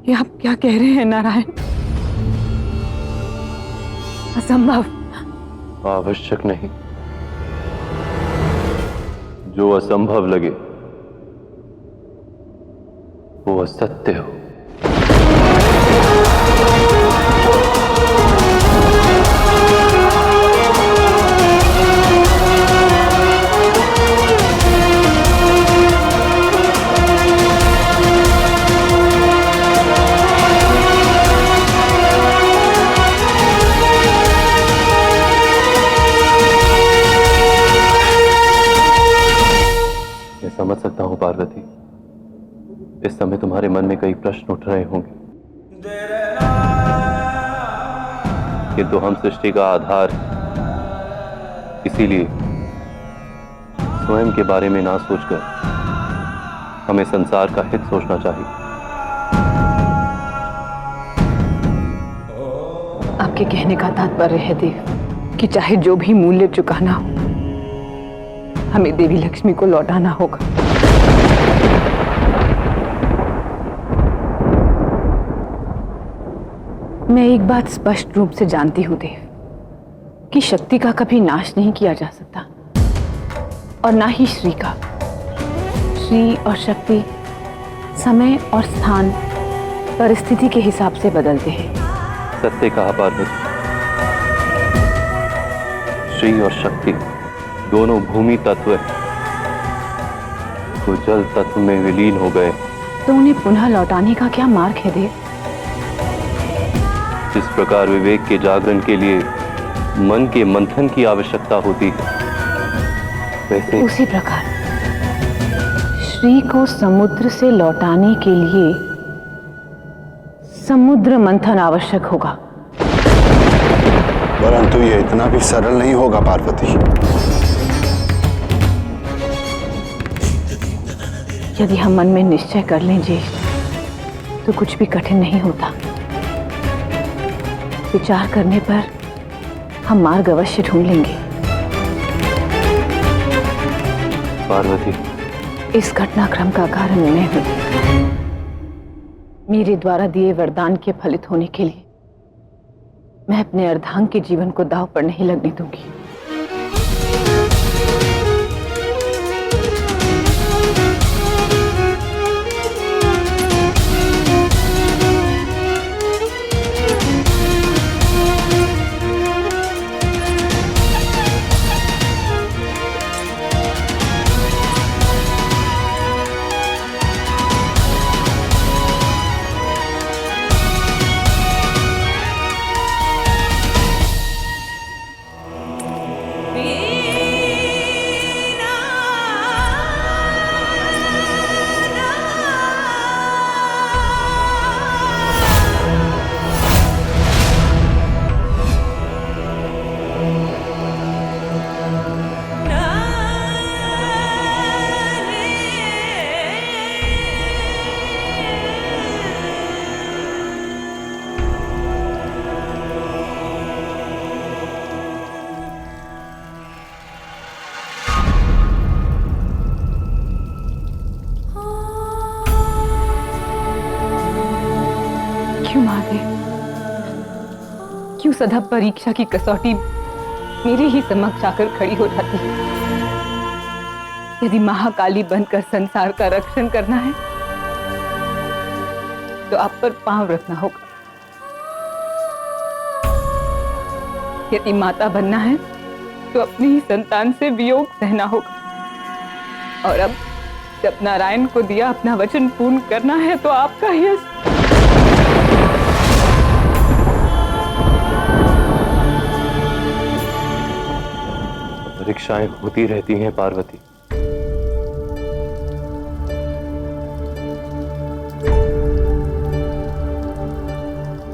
ये आप क्या कह रहे हैं नारायण? असंभव। आवश्यक नहीं, जो असंभव लगे वो असत्य हो। मैं समझ सकता हूं पार्वती, इस समय तुम्हारे मन में कई प्रश्न उठ रहे होंगे, किंतु हम सृष्टि का आधार, इसीलिए स्वयं के बारे में ना सोचकर हमें संसार का हित सोचना चाहिए। आपके कहने का तात्पर्य है देव कि चाहे जो भी मूल्य चुकाना हो, हमें देवी लक्ष्मी को लौटाना होगा। मैं एक बात स्पष्ट रूप से जानती हूं देव कि शक्ति का कभी नाश नहीं किया जा सकता, और ना ही श्री का। श्री और शक्ति समय और स्थान परिस्थिति के हिसाब से बदलते हैं। सत्य कहा पार्वती, श्री और शक्ति दोनों भूमि तत्व हैं, तो जल तत्व में विलीन हो गए तो उन्हें पुनः लौटाने का क्या मार्ग है देव? जिस प्रकार विवेक के जागरण के लिए मन के मंथन की आवश्यकता होती है, वैसे उसी प्रकार श्री को समुद्र से लौटाने के लिए समुद्र मंथन आवश्यक होगा। परंतु यह इतना भी सरल नहीं होगा पार्वती। यदि हम मन में निश्चय कर लें ज्येष्ठ, तो कुछ भी कठिन नहीं होता। विचार करने पर हम मार्ग अवश्य ढूंढ लेंगे। पार्वती, इस घटनाक्रम का कारण मैं हूं। मेरे द्वारा दिए वरदान के फलित होने के लिए मैं अपने अर्धांग के जीवन को दांव पर नहीं लगने दूंगी। क्यों महादेव, क्यों सदा परीक्षा की कसौटी मेरे ही समक्ष आकर खड़ी हो जाती है? यदि महाकाली बनकर संसार का रक्षण करना है तो आप पर पांव रखना होगा। यदि माता बनना है तो अपनी ही संतान से वियोग सहना होगा। और अब जब नारायण को दिया अपना वचन पूर्ण करना है तो आपका ही परीक्षाएं होती रहती हैं पार्वती,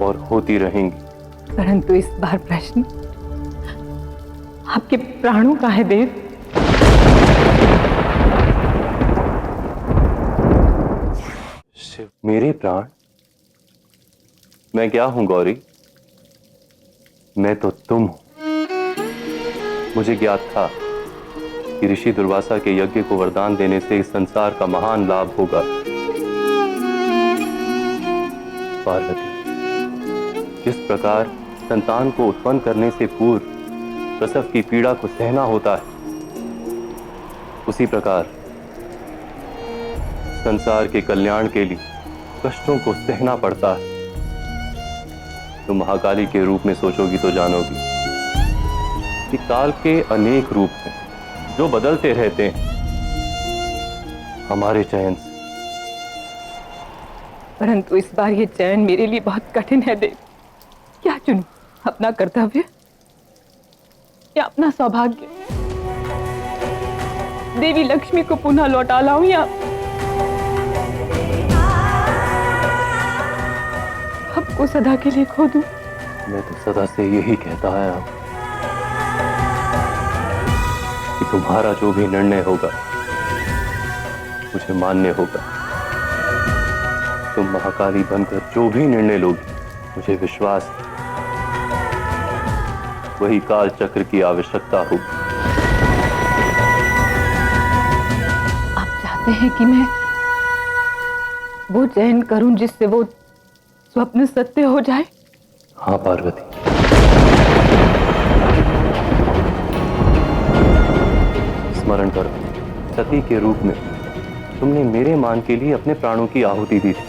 और होती रहेंगी। परंतु इस बार प्रश्न आपके प्राणों का है देव। शिव, मेरे प्राण? मैं क्या हूं गौरी? मैं तो तुम हूं। मुझे ज्ञात था कि ऋषि दुर्वासा के यज्ञ को वरदान देने से इस संसार का महान लाभ होगा, पार्वती, जिस प्रकार संतान को उत्पन्न करने से पूर्व प्रसव की पीड़ा को सहना होता है, उसी प्रकार संसार के कल्याण के लिए कष्टों को सहना पड़ता है। तुम महाकाली के रूप में सोचोगी तो जानोगी कि काल के अनेक रूप हैं जो बदलते रहते हैं हमारे चयन से। परंतु इस बार ये चयन मेरे लिए बहुत कठिन है देव। क्या चुनूं, अपना कर्तव्य या अपना सौभाग्य? देवी लक्ष्मी को पुनः लौटा लाऊं या सबको सदा के लिए खो दूं? मैं तो सदा से यही कहता आया हूं कि तुम्हारा जो भी निर्णय होगा मुझे मान्य होगा। तुम महाकाली बनकर जो भी निर्णय लोगी, मुझे विश्वास है वही काल चक्र की आवश्यकता होगी। आप चाहते हैं कि मैं वो चयन करूं जिससे वो स्वप्न सत्य हो जाए? हाँ पार्वती, स्मरण करो, सती के रूप में तुमने मेरे मान के लिए अपने प्राणों की आहुति दी थी।